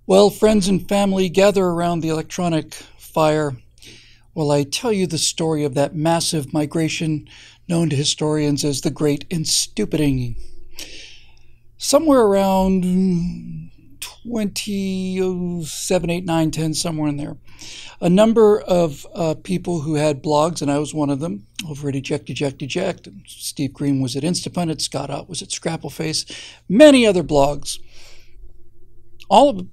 Well, friends and family, gather around the electronic fire while I tell you the story of that massive migration known to historians as the Great Enstupiding. Somewhere around 2007, 8, 9, 10, somewhere in there, a number of people who had blogs, and I was one of them, over at Eject. Steve Green was at Instapundit, Scott Ott was at Scrappleface, many other blogs. All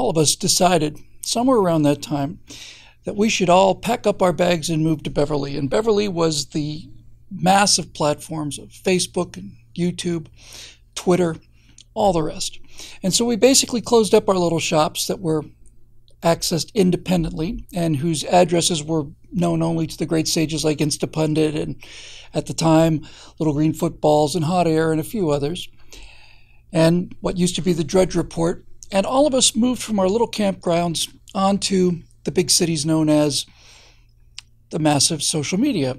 of us decided somewhere around that time that we should all pack up our bags and move to Beverly. And Beverly was the massive platforms of Facebook and YouTube, Twitter, all the rest. And so we basically closed up our little shops that were accessed independently and whose addresses were known only to the great sages like Instapundit and, at the time, Little Green Footballs and Hot Air and a few others, and what used to be the Drudge Report. And all of us moved from our little campgrounds onto the big cities known as the massive social media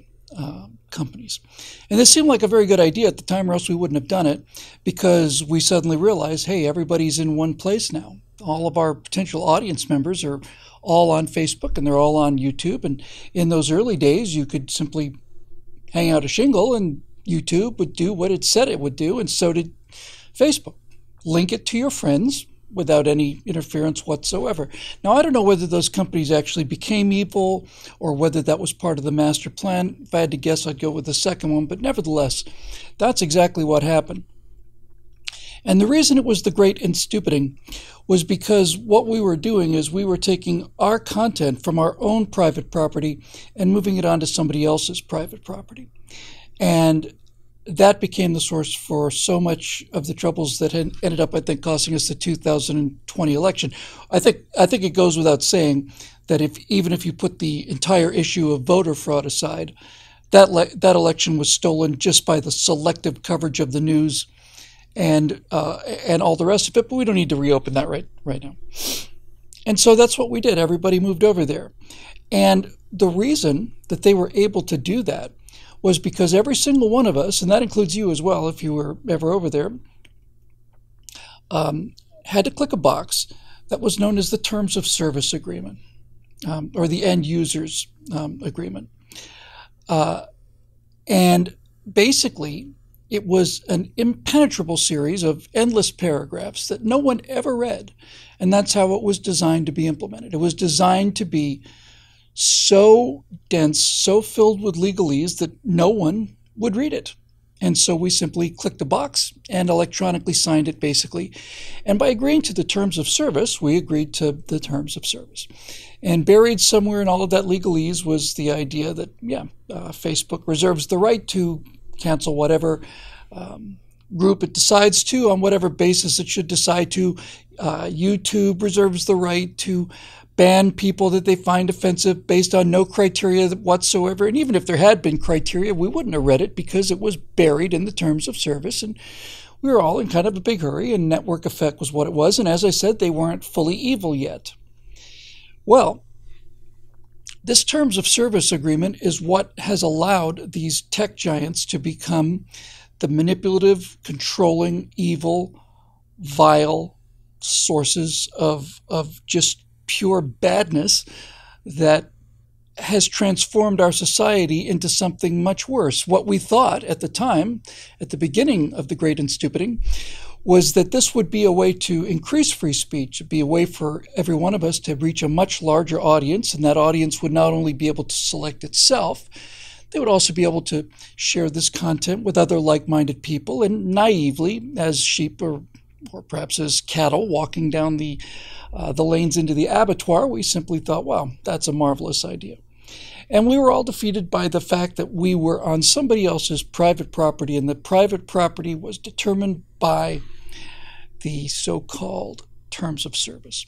companies. And this seemed like a very good idea at the time, or else we wouldn't have done it, because we suddenly realized, hey, everybody's in one place now. All of our potential audience members are all on Facebook and they're all on YouTube. And in those early days, you could simply hang out a shingle and YouTube would do what it said it would do, and so did Facebook. Link it to your friends without any interference whatsoever. Now, I don't know whether those companies actually became evil or whether that was part of the master plan. If I had to guess, I'd go with the second one, but nevertheless, that's exactly what happened. And the reason it was the Great Enstupiding was because what we were doing is we were taking our content from our own private property and moving it onto somebody else's private property. And that became the source for so much of the troubles that had ended up, I think, costing us the 2020 election. I think it goes without saying that even if you put the entire issue of voter fraud aside, that election was stolen just by the selective coverage of the news and all the rest of it. But we don't need to reopen that right now. And so that's what we did. Everybody moved over there. And the reason that they were able to do that was because every single one of us, and that includes you as well if you were ever over there, had to click a box that was known as the Terms of Service Agreement, or the End Users Agreement. And basically, it was an impenetrable series of endless paragraphs that no one ever read, and that's how it was designed to be implemented. It was designed to be so dense, so filled with legalese that no one would read it. And so we simply clicked a box and electronically signed it, basically. And by agreeing to the terms of service, we agreed to the terms of service. And buried somewhere in all of that legalese was the idea that, Facebook reserves the right to cancel whatever group it decides to on whatever basis it should decide to. YouTube reserves the right to ban people that they find offensive based on no criteria whatsoever. And even if there had been criteria, we wouldn't have read it because it was buried in the terms of service. And we were all in kind of a big hurry, and network effect was what it was. And as I said, they weren't fully evil yet. Well, this terms of service agreement is what has allowed these tech giants to become the manipulative, controlling, evil, vile sources of just pure badness that has transformed our society into something much worse. What we thought at the time, at the beginning of the Great Enstupiding, was that this would be a way to increase free speech, it'd be a way for every one of us to reach a much larger audience, and that audience would not only be able to select itself, they would also be able to share this content with other like-minded people, and naively, as sheep or perhaps as cattle walking down the lanes into the abattoir, we simply thought, wow, that's a marvelous idea. And we were all defeated by the fact that we were on somebody else's private property, and the private property was determined by the so-called terms of service.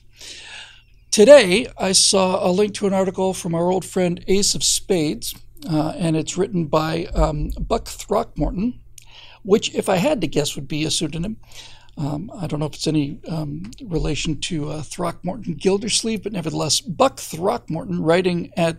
Today, I saw a link to an article from our old friend Ace of Spades, and it's written by Buck Throckmorton, which, if I had to guess, would be a pseudonym. I don't know if it's any relation to Throckmorton Gildersleeve, but nevertheless, Buck Throckmorton, writing at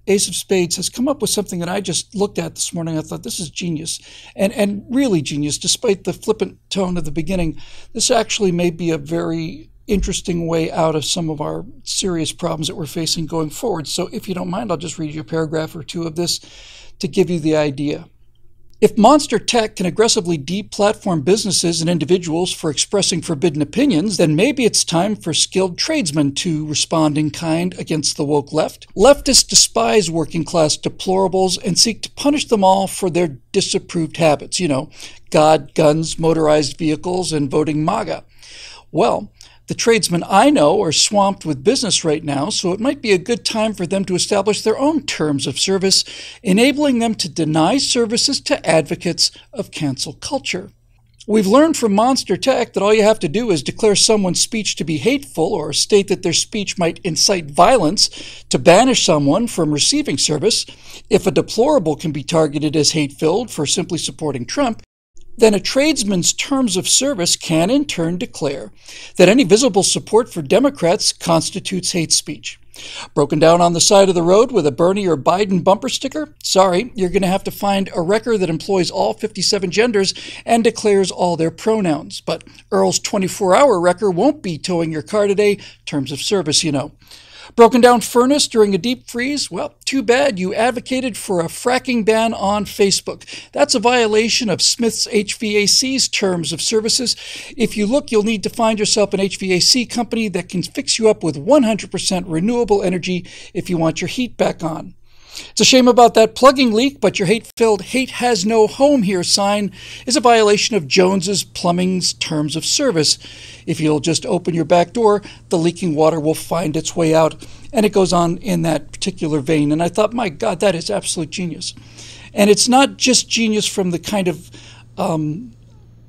Ace of Spades, has come up with something that I just looked at this morning. I thought, this is genius, and really genius, despite the flippant tone of the beginning. This actually may be a very interesting way out of some of our serious problems that we're facing going forward. So if you don't mind, I'll just read you a paragraph or two of this to give you the idea. If monster tech can aggressively deplatform businesses and individuals for expressing forbidden opinions, then maybe it's time for skilled tradesmen to respond in kind against the woke left. Leftists despise working class deplorables and seek to punish them all for their disapproved habits. God, guns, motorized vehicles, and voting MAGA. Well, the tradesmen I know are swamped with business right now, so it might be a good time for them to establish their own terms of service, enabling them to deny services to advocates of cancel culture. We've learned from Monster Tech that all you have to do is declare someone's speech to be hateful or state that their speech might incite violence to banish someone from receiving service. If a deplorable can be targeted as hate-filled for simply supporting Trump, then a tradesman's terms of service can in turn declare that any visible support for Democrats constitutes hate speech. Broken down on the side of the road with a Bernie or Biden bumper sticker? Sorry, you're going to have to find a wrecker that employs all 57 genders and declares all their pronouns. But Earl's 24-hour wrecker won't be towing your car today. Terms of service, Broken down furnace during a deep freeze? Well, too bad you advocated for a fracking ban on Facebook. That's a violation of Smith's HVAC's terms of services. If you look, you'll need to find yourself an HVAC company that can fix you up with 100% renewable energy if you want your heat back on. It's a shame about that plugging leak, but your hate-filled "hate has no home here" sign is a violation of Jones's Plumbing's terms of service. If you'll just open your back door, the leaking water will find its way out. And it goes on in that particular vein. And I thought, my God, that is absolute genius. And it's not just genius from the kind of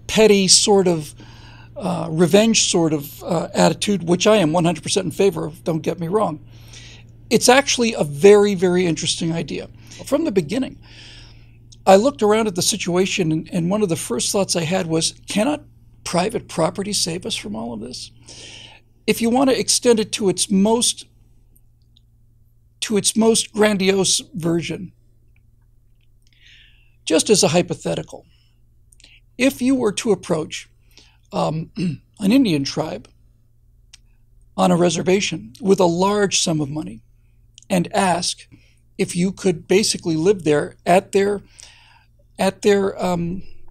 petty sort of revenge sort of attitude, which I am 100% in favor of, don't get me wrong. It's actually a very, very interesting idea. From the beginning, I looked around at the situation, and one of the first thoughts I had was, cannot private property save us from all of this? If you want to extend it to its most grandiose version, just as a hypothetical, if you were to approach an Indian tribe on a reservation with a large sum of money and ask if you could basically live there at their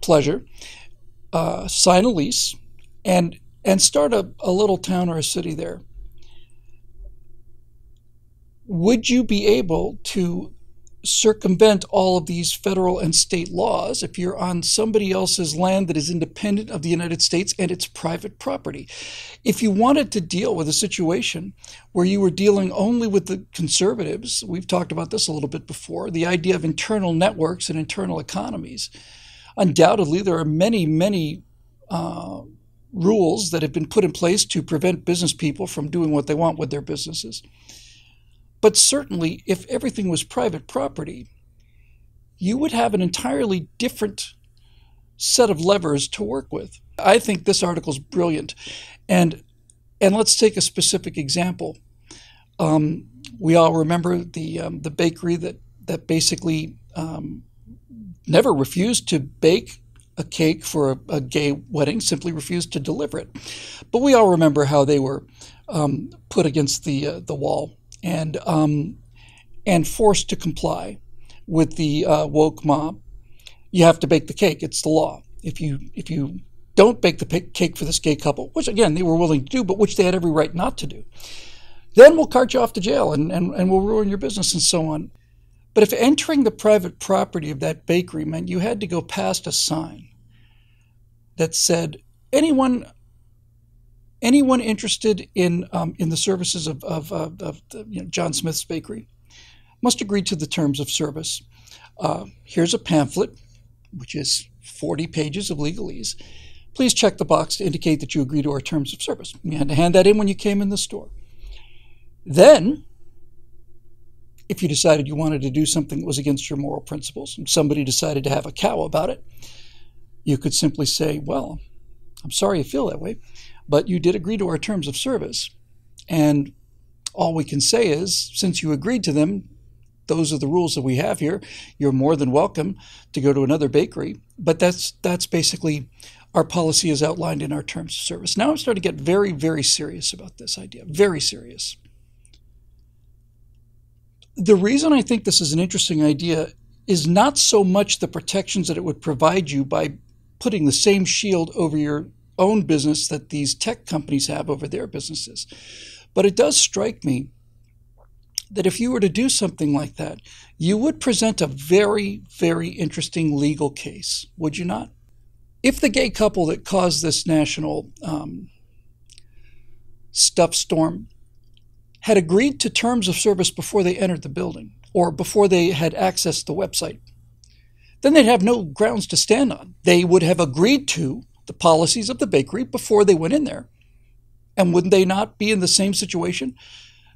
pleasure, sign a lease, and start a little town or a city there, would you be able to circumvent all of these federal and state laws if you're on somebody else's land that is independent of the United States and it's private property? If you wanted to deal with a situation where you were dealing only with the conservatives, we've talked about this a little bit before, the idea of internal networks and internal economies, undoubtedly there are many, many rules that have been put in place to prevent business people from doing what they want with their businesses. But certainly, if everything was private property, you would have an entirely different set of levers to work with. I think this article is brilliant. And let's take a specific example. We all remember the bakery that basically never refused to bake a cake for a gay wedding, simply refused to deliver it. But we all remember how they were put against the wall and forced to comply with the woke mob. You have to bake the cake. It's the law. If you don't bake the cake for this gay couple, which again they were willing to do, but which they had every right not to do, then we'll cart you off to jail and we'll ruin your business and so on. But if entering the private property of that bakery meant you had to go past a sign that said anyone interested in the services of John Smith's bakery must agree to the terms of service. Here's a pamphlet, which is 40 pages of legalese. Please check the box to indicate that you agree to our terms of service. You had to hand that in when you came in the store. Then, if you decided you wanted to do something that was against your moral principles, and somebody decided to have a cow about it, you could simply say, well, I'm sorry you feel that way, but you did agree to our terms of service. And all we can say is, since you agreed to them, those are the rules that we have here. You're more than welcome to go to another bakery. But that's basically our policy as outlined in our terms of service. Now I'm starting to get very, very serious about this idea, very serious. The reason I think this is an interesting idea is not so much the protections that it would provide you by putting the same shield over your own business that these tech companies have over their businesses. But it does strike me that if you were to do something like that, you would present a very, very interesting legal case, would you not? If the gay couple that caused this national stuff storm had agreed to terms of service before they entered the building or before they had accessed the website, then they'd have no grounds to stand on. They would have agreed to the policies of the bakery before they went in there. And wouldn't they not be in the same situation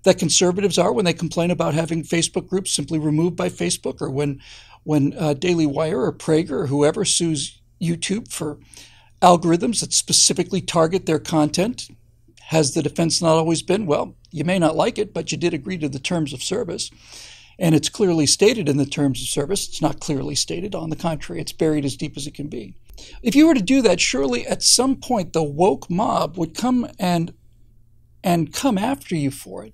that conservatives are when they complain about having Facebook groups simply removed by Facebook, or when Daily Wire or Prager or whoever sues YouTube for algorithms that specifically target their content? Has the defense not always been, well, you may not like it, but you did agree to the terms of service, and it's clearly stated in the terms of service. It's not clearly stated. On the contrary, it's buried as deep as it can be. If you were to do that, surely at some point the woke mob would come and come after you for it.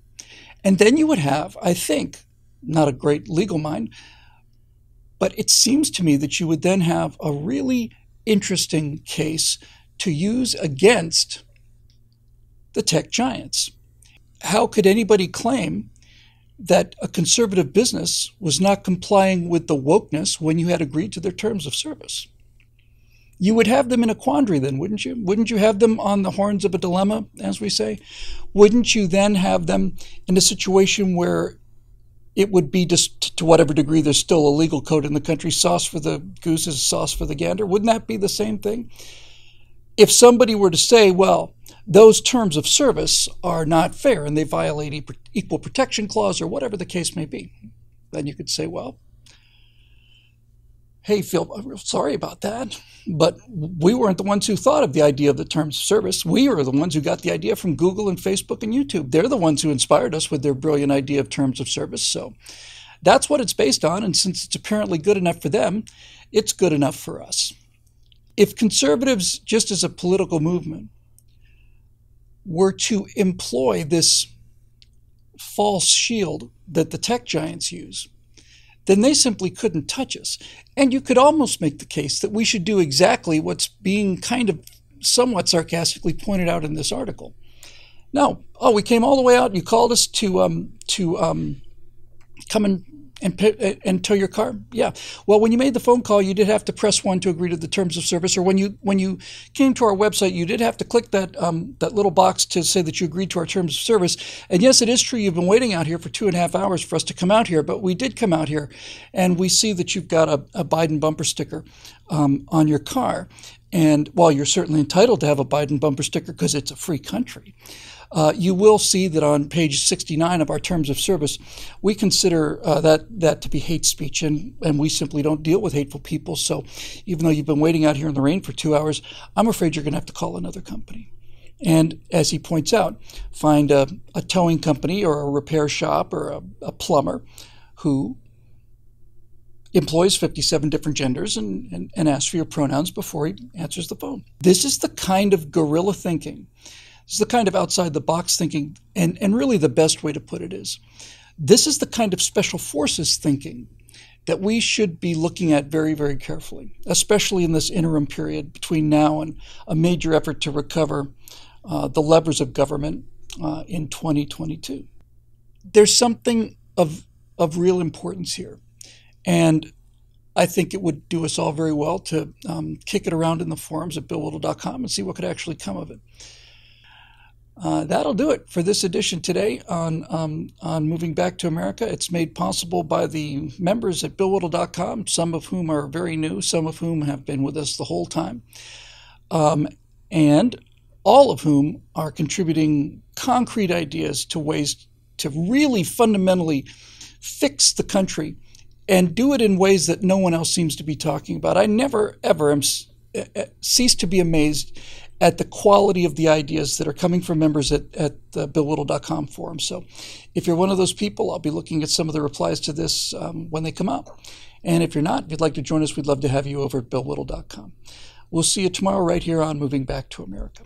And then you would have, I think, not a great legal mind, but it seems to me that you would then have a really interesting case to use against the tech giants. How could anybody claim that a conservative business was not complying with the wokeness when you had agreed to their terms of service? You would have them in a quandary then, wouldn't you? Wouldn't you have them on the horns of a dilemma, as we say? Wouldn't you then have them in a situation where it would be, just to whatever degree there's still a legal code in the country, sauce for the goose is sauce for the gander? Wouldn't that be the same thing? If somebody were to say, well, those terms of service are not fair and they violate equal protection clause or whatever the case may be, then you could say, well, hey, Phil, I'm real sorry about that, but we weren't the ones who thought of the idea of the terms of service. We are the ones who got the idea from Google and Facebook and YouTube. They're the ones who inspired us with their brilliant idea of terms of service. So that's what it's based on, and since it's apparently good enough for them, it's good enough for us. If conservatives, just as a political movement, were to employ this false shield that the tech giants use, then they simply couldn't touch us. And you could almost make the case that we should do exactly what's being kind of somewhat sarcastically pointed out in this article. No, we came all the way out. You called us to come and tow your car? Yeah. Well, when you made the phone call, you did have to press 1 to agree to the terms of service. Or when you came to our website, you did have to click that little box to say that you agreed to our terms of service. And yes, it is true you've been waiting out here for 2.5 hours for us to come out here, but we did come out here, and we see that you've got a Biden bumper sticker on your car. And while you're certainly entitled to have a Biden bumper sticker because it's a free country, you will see that on page 69 of our terms of service, we consider that to be hate speech, and we simply don't deal with hateful people. So even though you've been waiting out here in the rain for 2 hours, I'm afraid you're going to have to call another company. And as he points out, find a towing company or a repair shop or a plumber who employs 57 different genders and asks for your pronouns before he answers the phone. This is the kind of guerrilla thinking. This is the kind of outside-the-box thinking, and really the best way to put it is, this is the kind of special forces thinking that we should be looking at very, very carefully, especially in this interim period between now and a major effort to recover the levers of government in 2022. There's something of real importance here, and I think it would do us all very well to kick it around in the forums at BillWhittle.com and see what could actually come of it. That'll do it for this edition today on Moving Back to America. It's made possible by the members at BillWhittle.com, some of whom are very new, some of whom have been with us the whole time, and all of whom are contributing concrete ideas to ways to really fundamentally fix the country and do it in ways that no one else seems to be talking about. I never, ever cease to be amazed at the quality of the ideas that are coming from members at the BillWhittle.com forum. So if you're one of those people, I'll be looking at some of the replies to this when they come out. And if you're not, if you'd like to join us, we'd love to have you over at BillWhittle.com. We'll see you tomorrow right here on Moving Back to America.